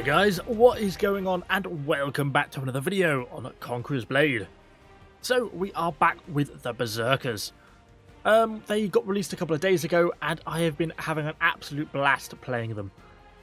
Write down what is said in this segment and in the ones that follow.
Hi guys, what is going on, and welcome back to another video on Conqueror's Blade. So we are back with the Berserkers. They got released a couple of days ago and I have been having an absolute blast playing them.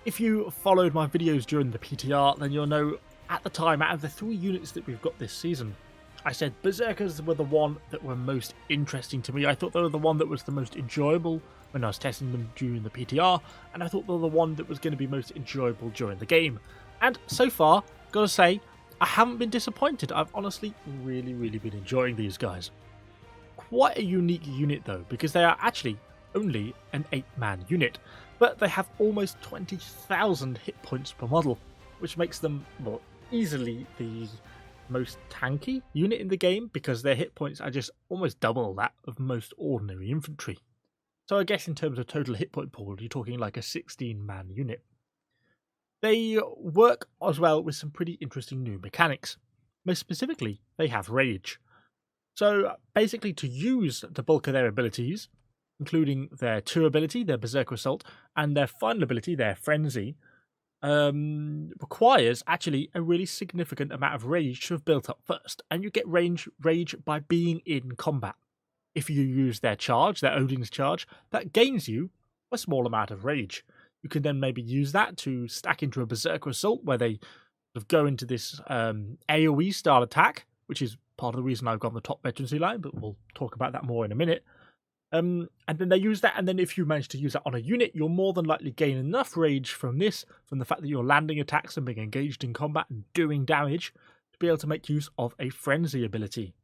If you followed my videos during the PTR, then you'll know at the time, out of the 3 units that we've got this season, I said Berserkers were the one that were most interesting to me. I thought they were the one that was the most enjoyable when I was testing them during the PTR, and I thought they were the one that was going to be most enjoyable during the game. And so far, gotta say, I haven't been disappointed. I've honestly really been enjoying these guys. Quite a unique unit though, because they are actually only an 8-man unit, but they have almost 20,000 hit points per model, which makes them, well, easily the most tanky unit in the game, because their hit points are just almost double that of most ordinary infantry. So I guess in terms of total hit point pool, you're talking like a 16-man unit. They work as well with some pretty interesting new mechanics. Most specifically, they have rage. So basically, to use the bulk of their abilities, including their 2 ability, their Berserker Assault, and their final ability, their Frenzy, requires actually a really significant amount of rage to have built up first, and you get rage by being in combat. If you use their charge, their Odin's charge, that gains you a small amount of rage. You can then maybe use that to stack into a Berserker Assault, where they sort of go into this AoE style attack, which is part of the reason I've gone the top veterancy line, but we'll talk about that more in a minute. And then they use that, and then if you manage to use that on a unit, you'll more than likely gain enough rage from this, from the fact that you're landing attacks and being engaged in combat and doing damage, to be able to make use of a Frenzy ability,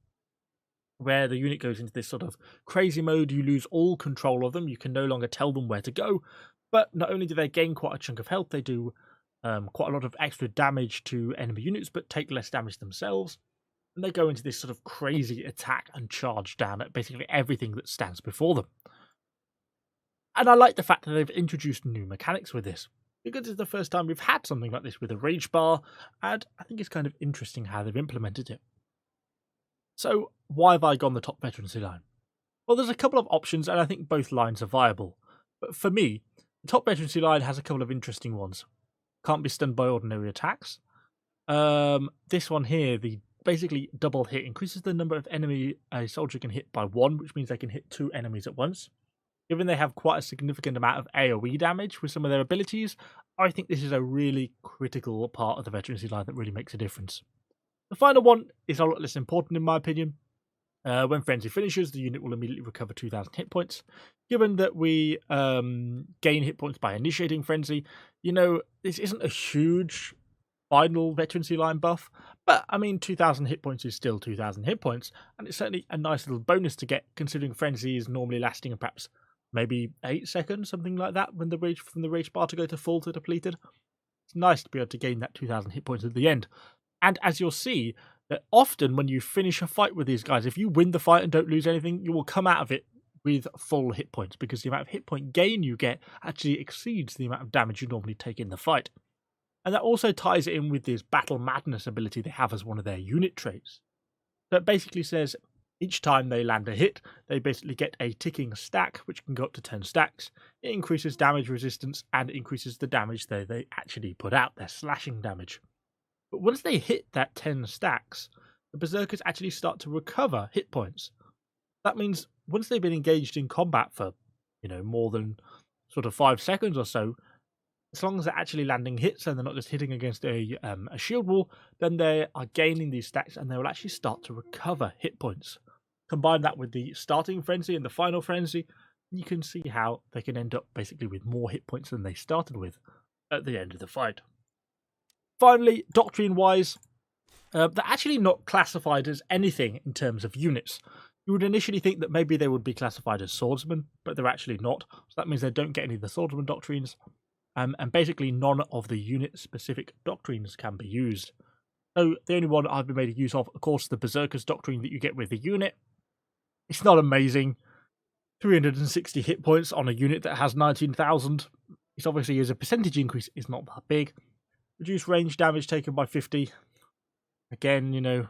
where the unit goes into this sort of crazy mode. You lose all control of them, you can no longer tell them where to go, but not only do they gain quite a chunk of health, they do quite a lot of extra damage to enemy units, but take less damage themselves. And they go into this sort of crazy attack and charge down at basically everything that stands before them. And I like the fact that they've introduced new mechanics with this, because it's the first time we've had something like this with a rage bar, and I think it's kind of interesting how they've implemented it. So why have I gone the top veterancy line? Well, there's a couple of options, and I think both lines are viable. But for me, the top veterancy line has a couple of interesting ones. Can't be stunned by ordinary attacks. This one here, the basically double hit, increases the number of enemy a soldier can hit by 1, which means they can hit 2 enemies at once. Given they have quite a significant amount of AoE damage with some of their abilities, I think this is a really critical part of the veterancy line that really makes a difference. The final one is a lot less important in my opinion. When Frenzy finishes, the unit will immediately recover 2,000 hit points. Given that we gain hit points by initiating Frenzy, this isn't a huge final veterancy line buff, but I mean 2,000 hit points is still 2,000 hit points, and it's certainly a nice little bonus to get, considering Frenzy is normally lasting perhaps maybe 8 seconds, something like that, when the rage from the rage bar to go to full to depleted. It's nice to be able to gain that 2,000 hit points at the end. And as you'll see, that often when you finish a fight with these guys, if you win the fight and don't lose anything, you will come out of it with full hit points, because the amount of hit point gain you get actually exceeds the amount of damage you normally take in the fight. And that also ties it in with this Battle Madness ability they have as one of their unit traits. So it basically says each time they land a hit, they basically get a ticking stack, which can go up to 10 stacks. It increases damage resistance and increases the damage they actually put out, their slashing damage. But once they hit that 10 stacks, the Berserkers actually start to recover hit points. That means once they've been engaged in combat for, more than sort of 5 seconds or so, as long as they're actually landing hits and they're not just hitting against a shield wall, then they are gaining these stacks and they will actually start to recover hit points. Combine that with the starting Frenzy and the final Frenzy, and you can see how they can end up basically with more hit points than they started with at the end of the fight. Finally, doctrine-wise, they're actually not classified as anything in terms of units. You would initially think that maybe they would be classified as swordsmen, but they're actually not. So that means they don't get any of the swordsman doctrines. And basically none of the unit-specific doctrines can be used. So the only one I've been made use of course, the Berserker's doctrine that you get with the unit. It's not amazing. 360 hit points on a unit that has 19,000. It's obviously, as a percentage increase, is not that big. Reduce range damage taken by 50. Again,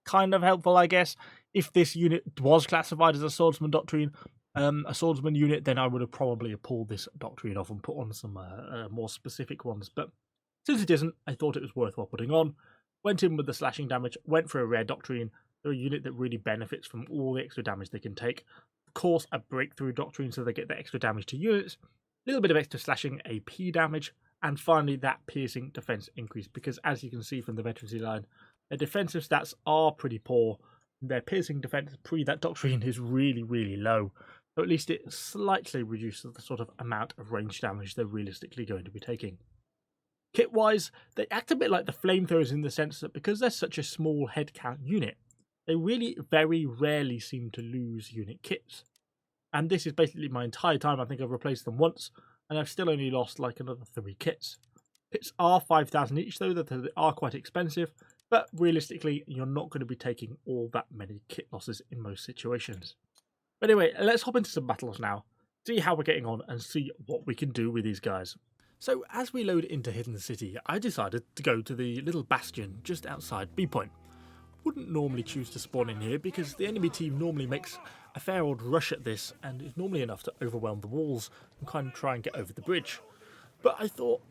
kind of helpful, I guess. If this unit was classified as a swordsman doctrine, a swordsman unit, then I would have probably pulled this doctrine off and put on some more specific ones. But Since it isn't, I thought it was worthwhile putting on. Went in with the slashing damage, went for a rare Doctrine. They're a unit that really benefits from all the extra damage they can take. Of course, a breakthrough Doctrine so they get the extra damage to units, a little bit of extra slashing AP damage, and finally that piercing defense increase, because as you can see from the veterancy line, their defensive stats are pretty poor. Their piercing defense pre that Doctrine is really, really low. So at least it slightly reduces the sort of amount of range damage they're realistically going to be taking. Kit-wise, they act a bit like the flamethrowers in the sense that because they're such a small head count unit, they really very rarely seem to lose unit kits. And this is basically my entire time. I think I've replaced them once, and I've still only lost like another 3 kits. Kits are 5,000 each though, that they are quite expensive, but realistically you're not going to be taking all that many kit losses in most situations. But anyway, let's hop into some battles now, see how we're getting on and see what we can do with these guys. So as we load into Hidden City, I decided to go to the little bastion just outside B Point. Wouldn't normally choose to spawn in here because the enemy team normally makes a fair old rush at this and is normally enough to overwhelm the walls and kind of try and get over the bridge. But I thought,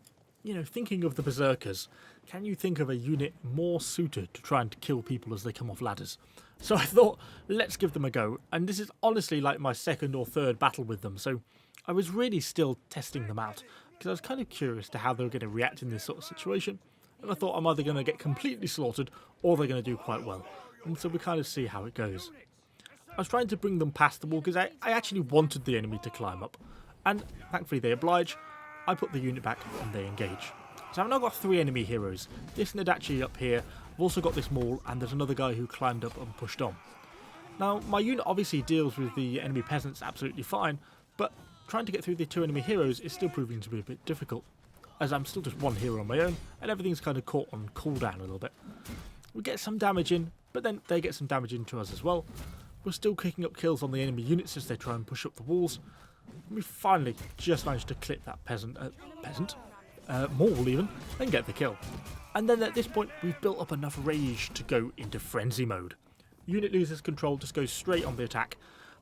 thinking of the Berserkers, can you think of a unit more suited to trying to kill people as they come off ladders? So I thought, let's give them a go, and this is honestly like my second or third battle with them, so I was really still testing them out, because I was kind of curious to how they were going to react in this sort of situation, and I thought I'm either going to get completely slaughtered, or they're going to do quite well, and so we kind of see how it goes. I was trying to bring them past the wall, because I actually wanted the enemy to climb up, and thankfully they oblige. I put the unit back, and they engage. So I've now got 3 enemy heroes, this Nadachi up here, I've also got this Maul, and there's another guy who climbed up and pushed on. Now, my unit obviously deals with the enemy peasants absolutely fine, but trying to get through the 2 enemy heroes is still proving to be a bit difficult, as I'm still just 1 hero on my own, and everything's kind of caught on cooldown a little bit. We get some damage in, but then they get some damage into us as well. We're still kicking up kills on the enemy units as they try and push up the walls. We finally just managed to clip that Maul even, and get the kill. And then at this point we've built up enough rage to go into frenzy mode. Unit loses control, just goes straight on the attack.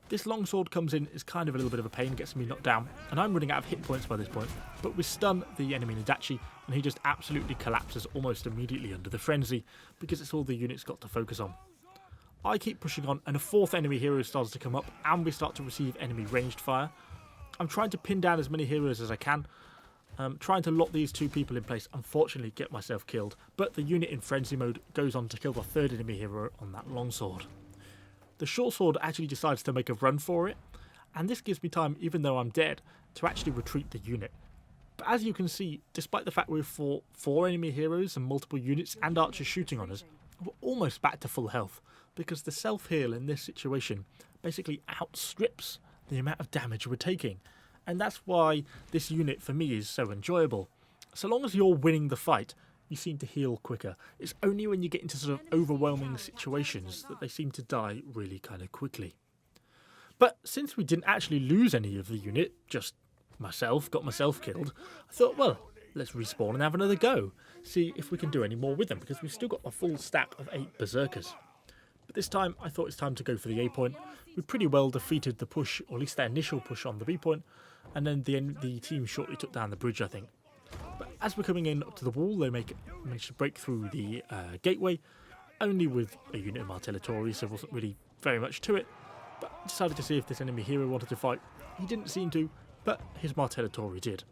This longsword comes in, is kind of a little bit of a pain, gets me knocked down, and I'm running out of hit points by this point. But we stun the enemy Nadachi, and he just absolutely collapses almost immediately under the frenzy, because it's all the unit's got to focus on. I keep pushing on, and a 4th enemy hero starts to come up, and we start to receive enemy ranged fire. I'm trying to pin down as many heroes as I can, trying to lock these 2 people in place, unfortunately get myself killed, but the unit in frenzy mode goes on to kill the 3rd enemy hero on that longsword. The short sword actually decides to make a run for it, and this gives me time, even though I'm dead, to actually retreat the unit. But as you can see, despite the fact we've fought 4 enemy heroes and multiple units and archers shooting on us, we're almost back to full health, because the self-heal in this situation basically outstrips the amount of damage we're taking. And that's why this unit for me is so enjoyable. So long as you're winning the fight, you seem to heal quicker. It's only when you get into sort of overwhelming situations that they seem to die really kind of quickly. But since we didn't actually lose any of the unit, just got myself killed, I thought, well, let's respawn and have another go. See if we can do any more with them, because we've still got a full stack of 8 Berserkers. But this time, I thought it's time to go for the A point. We pretty well defeated the push, or at least their initial push on the B point, and then the team shortly took down the bridge, I think. But as we're coming in up to the wall, they manage to break through the gateway, only with a unit of artillery, so there wasn't really very much to it. But I decided to see if this enemy hero wanted to fight. He didn't seem to, but his artillery did.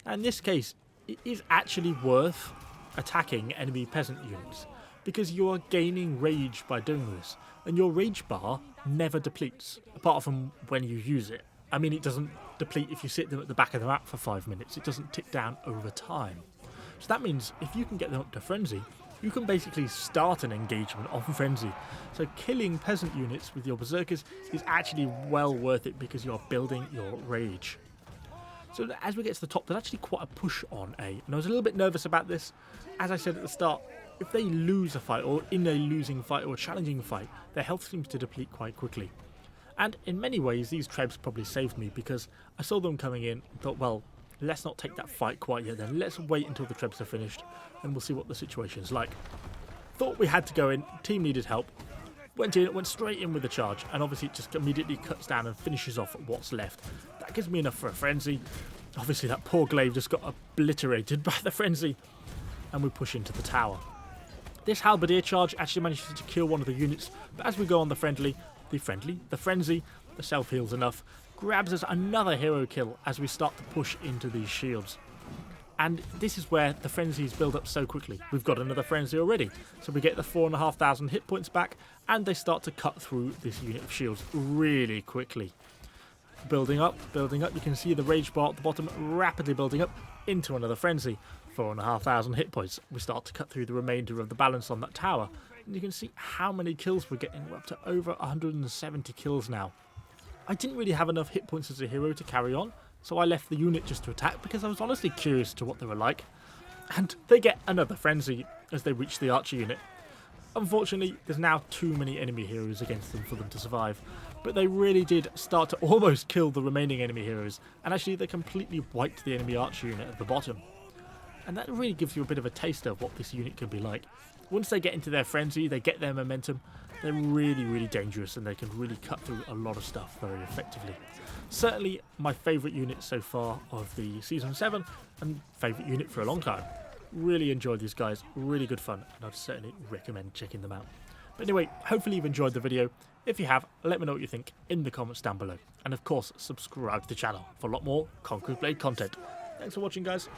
Now in this case, it is actually worth attacking enemy peasant units, because you are gaining rage by doing this, and your rage bar never depletes, apart from when you use it. I mean, it doesn't deplete if you sit them at the back of the map for 5 minutes, it doesn't tick down over time. So that means if you can get them up to frenzy, you can basically start an engagement on frenzy. So killing peasant units with your berserkers is actually well worth it, because you're building your rage. So as we get to the top, there's actually quite a push on A, and I was a little bit nervous about this. As I said at the start, if they lose a fight, or in a losing fight or a challenging fight, their health seems to deplete quite quickly. And in many ways, these trebs probably saved me, because I saw them coming in and thought, well, let's not take that fight quite yet then. Let's wait until the trebs are finished, and we'll see what the situation's like. Thought we had to go in, team needed help. Went straight in with the charge, and obviously it just immediately cuts down and finishes off what's left. That gives me enough for a frenzy. Obviously that poor glaive just got obliterated by the frenzy. and we push into the tower. This halberdier charge actually manages to kill one of the units, but as we go on the frenzy, the self heals enough, grabs us another hero kill as we start to push into these shields. And this is where the frenzies build up so quickly. We've got another frenzy already, so we get the 4,500 hit points back, and they start to cut through this unit of shields really quickly. Building up, you can see the rage bar at the bottom rapidly building up into another frenzy. 4,500 hit points. We start to cut through the remainder of the balance on that tower, and you can see how many kills we're getting. We're up to over 170 kills now. I didn't really have enough hit points as a hero to carry on, so I left the unit just to attack because I was honestly curious to what they were like. And they get another frenzy as they reach the archer unit. Unfortunately, there's now too many enemy heroes against them for them to survive, but they really did start to almost kill the remaining enemy heroes, and actually they completely wiped the enemy archer unit at the bottom. And that really gives you a bit of a taste of what this unit can be like. Once they get into their frenzy, they get their momentum, they're really dangerous and they can really cut through a lot of stuff very effectively. Certainly my favourite unit so far of the Season 7 and favourite unit for a long time. Really enjoyed these guys, really good fun, and I'd certainly recommend checking them out. But anyway, hopefully you've enjoyed the video. If you have, let me know what you think in the comments down below. And of course, subscribe to the channel for a lot more Conqueror's Blade content. Thanks for watching, guys.